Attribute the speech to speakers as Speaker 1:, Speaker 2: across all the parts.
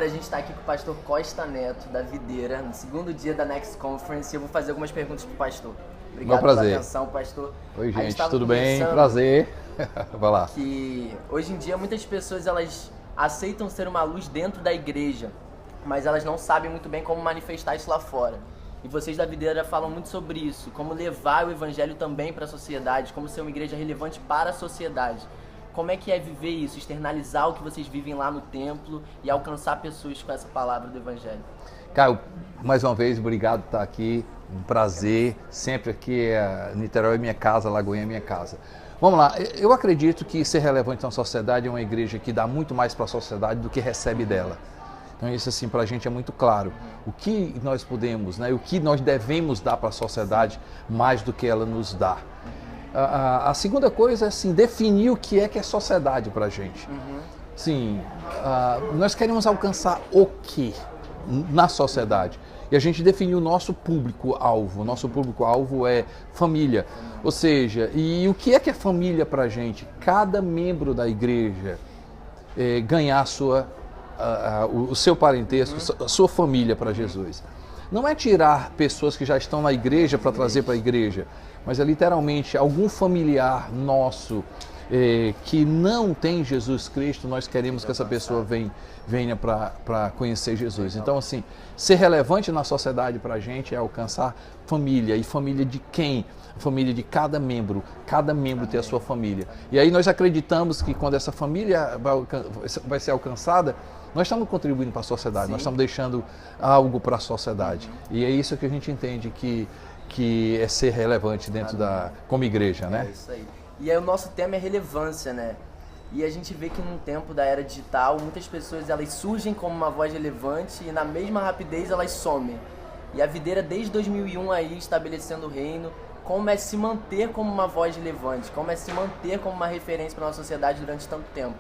Speaker 1: agora a gente está aqui com o pastor Costa Neto, da Videira, no segundo dia da Next Conference, e eu vou fazer algumas perguntas para o pastor. Obrigado pela atenção, pastor.
Speaker 2: Oi, gente, tudo bem? Prazer. Vai lá.
Speaker 1: Que hoje em dia muitas pessoas elas aceitam ser uma luz dentro da igreja, mas elas não sabem muito bem como manifestar isso lá fora. E vocês da Videira falam muito sobre isso, como levar o evangelho também para a sociedade, como ser uma igreja relevante para a sociedade. Como é que é viver isso, externalizar o que vocês vivem lá no templo e alcançar pessoas com essa palavra do evangelho?
Speaker 2: Caio, mais uma vez, obrigado por estar aqui, um prazer, sempre aqui, Niterói é minha casa, Lagoinha é minha casa. Vamos lá, eu acredito que ser relevante na sociedade é uma igreja que dá muito mais para a sociedade do que recebe dela. Então isso assim para a gente é muito claro. O que nós podemos, né, o que nós devemos dar para a sociedade mais do que ela nos dá. A segunda coisa é assim, definir o que é sociedade para a gente. Sim, nós queremos alcançar o que na sociedade? E a gente definiu o nosso público-alvo. O nosso público-alvo é família. Ou seja, e o que é família para a gente? Cada membro da igreja ganhar o seu parentesco, a sua família para Jesus. Não é tirar pessoas que já estão na igreja para trazer para a igreja, mas é literalmente algum familiar nosso que não tem Jesus Cristo, nós queremos que essa pessoa venha para conhecer Jesus. Então, assim, ser relevante na sociedade para a gente é alcançar família. E família de quem? Família de cada membro ter a sua família. E aí nós acreditamos que quando essa família vai ser alcançada, nós estamos contribuindo para a sociedade, nós estamos deixando algo para a sociedade. E é isso que a gente entende que é ser relevante dentro como igreja, né?
Speaker 1: É isso aí. E aí o nosso tema é relevância, né? E a gente vê que num tempo da era digital, muitas pessoas elas surgem como uma voz relevante e na mesma rapidez elas somem. E a Videira desde 2001 aí estabelecendo o reino, como é se manter como uma voz relevante, como é se manter como uma referência para a nossa sociedade durante tanto tempo?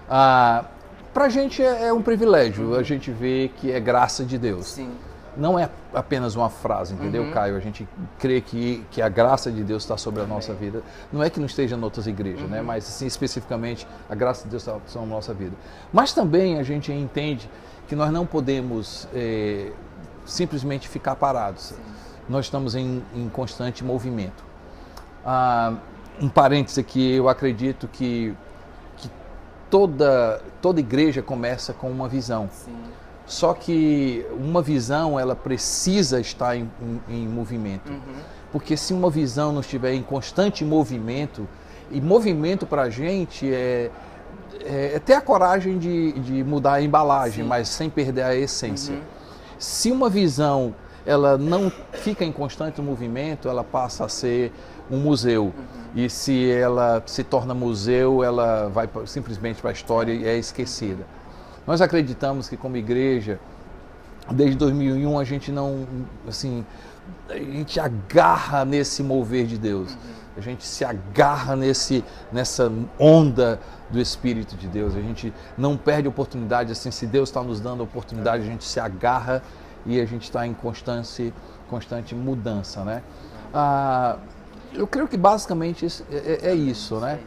Speaker 2: Para a gente é um privilégio, a gente vê que é graça de Deus.
Speaker 1: Sim.
Speaker 2: Não é apenas uma frase, entendeu, Caio? A gente crê que a graça de Deus está sobre a nossa vida. Não é que não esteja em outras igrejas, né? Mas assim, especificamente, a graça de Deus está sobre a nossa vida. Mas também a gente entende que nós não podemos simplesmente ficar parados. Sim. Nós estamos em constante movimento. Um parênteses aqui, eu acredito que toda igreja começa com uma visão. Sim. Só que uma visão, ela precisa estar em movimento. Porque se uma visão não estiver em constante movimento, e movimento para a gente é ter a coragem de mudar a embalagem, mas sem perder a essência. Se uma visão ela não fica em constante movimento, ela passa a ser um museu. E se ela se torna museu, ela vai simplesmente para a história e é esquecida. Nós acreditamos que como igreja, desde 2001, a gente não, assim, a gente agarra nesse mover de Deus. A gente se agarra nessa onda do Espírito de Deus. A gente não perde oportunidade, assim, se Deus está nos dando a oportunidade, a gente se agarra e a gente está em constante mudança, né? Eu creio que basicamente é isso, né?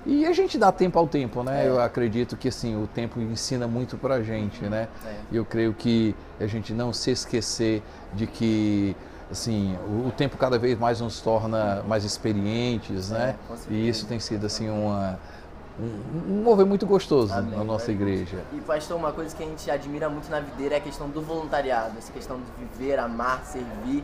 Speaker 2: E a gente dá tempo ao tempo, né? Eu acredito que assim, o tempo ensina muito pra gente, né? E eu creio que a gente não se esquecer de que assim, o tempo cada vez mais nos torna mais experientes, né? E isso tem sido assim um mover muito gostoso na nossa igreja.
Speaker 1: E pastor, uma coisa que a gente admira muito na Videira é a questão do voluntariado, essa questão de viver, amar, servir.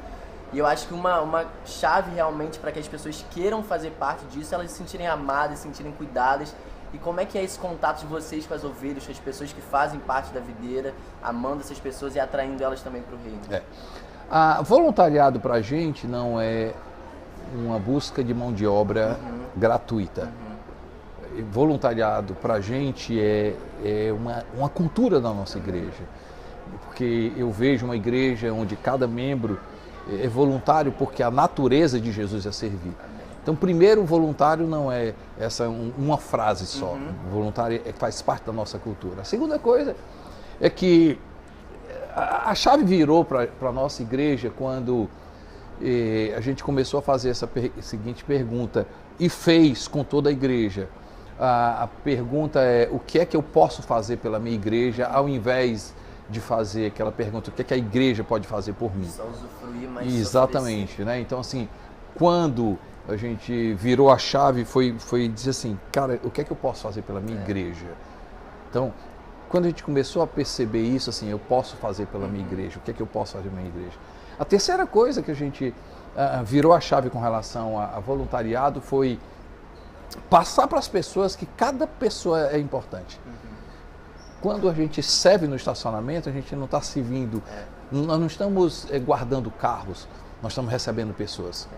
Speaker 1: E eu acho que uma chave realmente para que as pessoas queiram fazer parte disso, elas se sentirem amadas, se sentirem cuidadas. E como é que é esse contato de vocês com as ovelhas, com as pessoas que fazem parte da Videira, amando essas pessoas e atraindo elas também para o reino?
Speaker 2: Voluntariado para a gente não é uma busca de mão de obra gratuita. Voluntariado para a gente é uma cultura da nossa igreja. Porque eu vejo uma igreja onde cada membro é voluntário porque a natureza de Jesus é servir. Então, primeiro, o voluntário não é uma frase só. O voluntário faz parte da nossa cultura. A segunda coisa é que a chave virou para a nossa igreja quando a gente começou a fazer essa seguinte pergunta, e fez com toda a igreja. a pergunta é o que é que eu posso fazer pela minha igreja, ao invés de fazer aquela pergunta, o que é que a igreja pode fazer por mim?
Speaker 1: Só usufruir, mas
Speaker 2: exatamente, né? Então, assim, quando a gente virou a chave, foi dizer assim, cara, o que é que eu posso fazer pela minha igreja? Então, quando a gente começou a perceber isso, assim, eu posso fazer pela minha igreja, o que é que eu posso fazer pela minha igreja? A terceira coisa que a gente virou a chave com relação a voluntariado foi passar para as pessoas que cada pessoa é importante. Quando a gente serve no estacionamento, a gente não está servindo, nós não estamos guardando carros, nós estamos recebendo pessoas.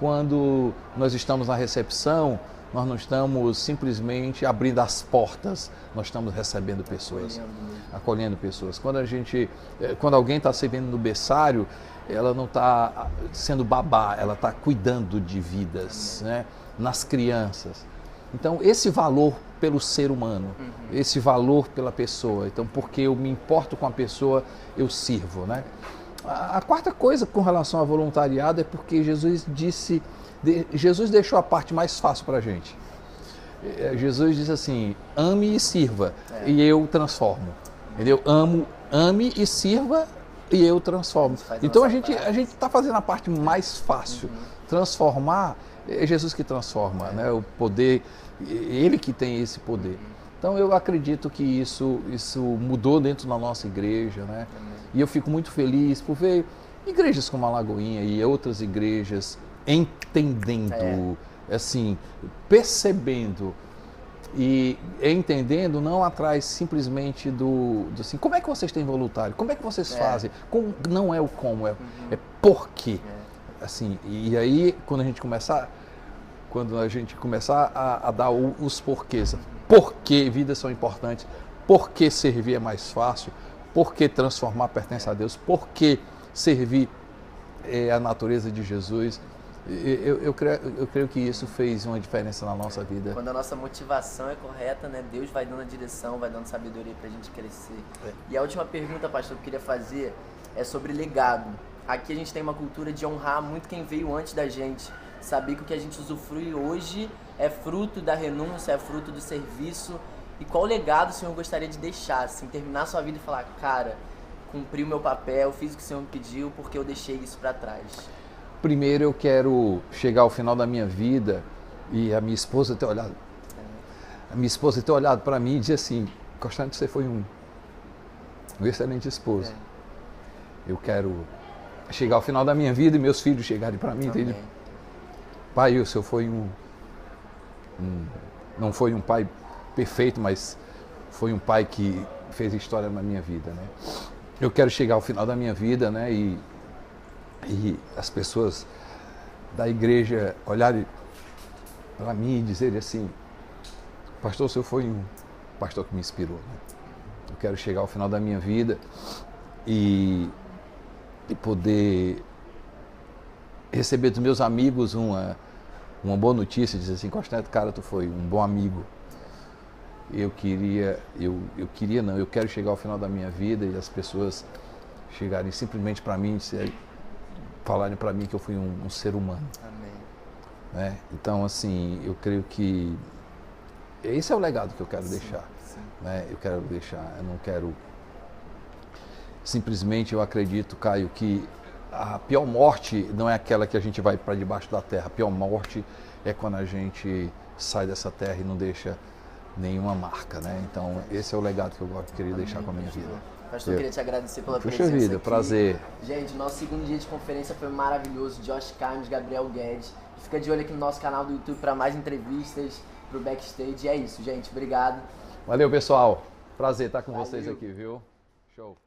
Speaker 2: Quando nós estamos na recepção, nós não estamos simplesmente abrindo as portas, nós estamos recebendo pessoas, acolhendo pessoas. Quando alguém está servindo no berçário, ela não está sendo babá, ela está cuidando de vidas, né? Nas crianças. Então, esse valor pelo ser humano, esse valor pela pessoa. Então, porque eu me importo com a pessoa, eu sirvo, né? A quarta coisa com relação ao voluntariado é porque Jesus deixou a parte mais fácil para a gente. Jesus disse assim, ame e sirva, e eu transformo. Entendeu? Ame e sirva, e eu transformo. Então a gente está fazendo a parte mais fácil. Transformar, é Jesus que transforma, né? O poder, Ele que tem esse poder. Então eu acredito que isso mudou dentro da nossa igreja, né? E eu fico muito feliz por ver igrejas como a Lagoinha e outras igrejas entendendo, assim, percebendo e entendendo não atrás simplesmente do assim, como é que vocês têm voluntário? Como é que vocês fazem? Não é o como, é por quê. Assim, e aí quando a gente começar a dar os porquês, por que vidas são importantes, por que servir é mais fácil, por que transformar pertence a Deus, por que servir é a natureza de Jesus. Eu creio que isso fez uma diferença na nossa vida.
Speaker 1: Quando a nossa motivação é correta, né, Deus vai dando a direção, vai dando sabedoria para a gente crescer. E a última pergunta, pastor, que eu queria fazer é sobre legado. Aqui a gente tem uma cultura de honrar muito quem veio antes da gente. Saber que o que a gente usufrui hoje é fruto da renúncia, é fruto do serviço. E qual legado o Senhor gostaria de deixar? Assim, terminar a sua vida e falar, cara, cumpri o meu papel, fiz o que o Senhor me pediu porque eu deixei isso para trás.
Speaker 2: Primeiro eu quero chegar ao final da minha vida e a minha esposa ter olhado para mim e dizer assim, Constante, você foi um excelente esposo. Eu quero chegar ao final da minha vida e meus filhos chegarem para mim, entendeu? Pai, o Senhor foi não foi um pai perfeito, mas foi um pai que fez história na minha vida, né? Eu quero chegar ao final da minha vida, né? E as pessoas da igreja olharem para mim e dizerem assim, pastor, o senhor foi um pastor que me inspirou, né? Eu quero chegar ao final da minha vida e poder receber dos meus amigos uma boa notícia, dizer assim, Constante, cara, tu foi um bom amigo. Eu quero chegar ao final da minha vida e as pessoas chegarem simplesmente para mim e falarem para mim que eu fui um ser humano.
Speaker 1: Amém.
Speaker 2: Né? Então, assim, eu creio que esse é o legado que eu quero deixar.
Speaker 1: Sim.
Speaker 2: Né? Eu quero deixar, eu não quero... Simplesmente eu acredito, Caio, que a pior morte não é aquela que a gente vai para debaixo da terra. A pior morte é quando a gente sai dessa terra e não deixa nenhuma marca, né? Então, esse é o legado que eu queria deixar com a minha vida.
Speaker 1: Pastor, eu queria te agradecer pela presença
Speaker 2: Puxa vida,
Speaker 1: aqui.
Speaker 2: prazer.
Speaker 1: Gente, nosso segundo dia de conferência foi maravilhoso. Josh Carnes, Gabriel Guedes. Fica de olho aqui no nosso canal do YouTube para mais entrevistas, pro backstage. E é isso, gente. Obrigado.
Speaker 2: Valeu, pessoal. Prazer estar com vocês aqui, viu? Show.